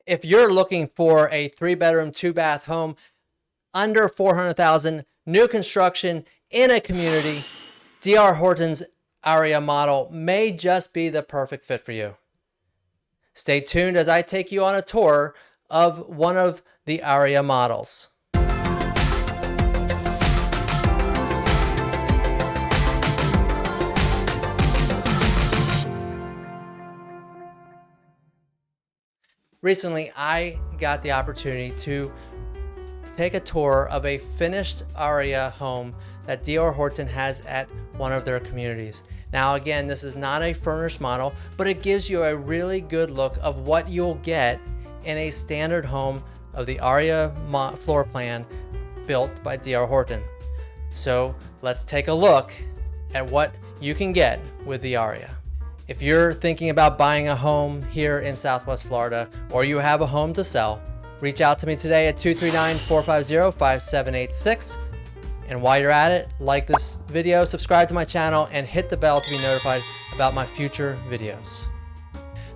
If you're looking for a 3-bedroom, 2-bath home under $400,000, new construction in a community, DR Horton's Aria Model may just be the perfect fit for you. Stay tuned as I take you on a tour of one of the Aria models. Recently, I got the opportunity to take a tour of a finished Aria home that DR Horton has at one of their communities. Now again, this is not a furnished model, but it gives you a really good look of what you'll get in a standard home of the Aria floor plan built by DR Horton. So let's take a look at what you can get with the Aria. If you're thinking about buying a home here in Southwest Florida, or you have a home to sell, reach out to me today at 239-450-5786. And while you're at it, like this video, subscribe to my channel, and hit the bell to be notified about my future videos.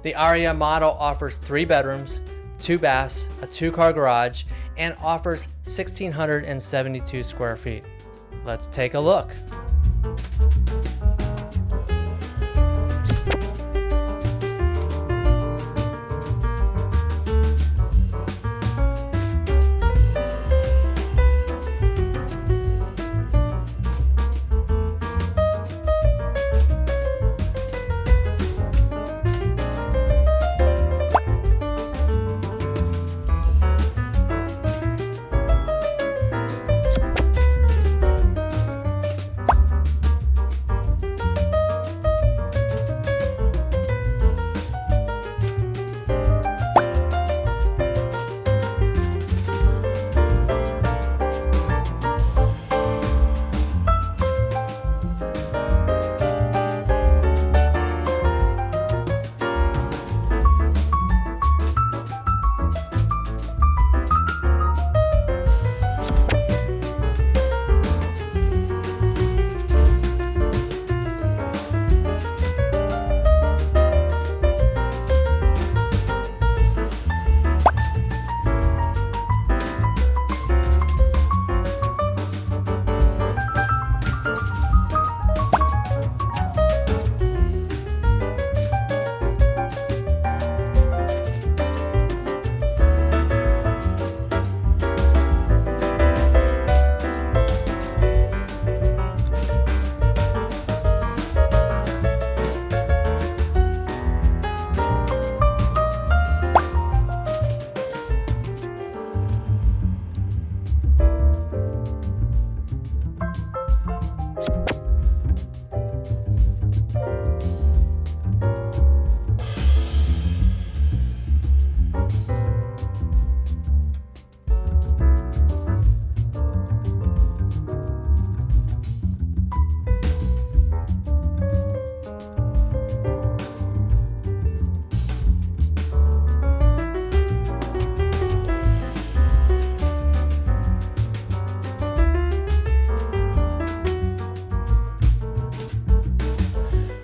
The Aria model offers 3 bedrooms, 2 baths, a 2-car garage, and offers 1,672 square feet. Let's take a look.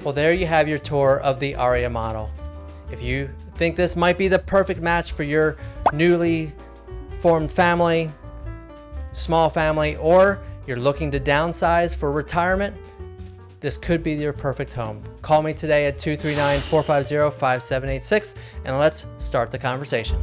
Well, there you have your tour of the Aria model. If you think this might be the perfect match for your newly formed family, small family, or you're looking to downsize for retirement, this could be your perfect home. Call me today at 239-450-5786 and let's start the conversation.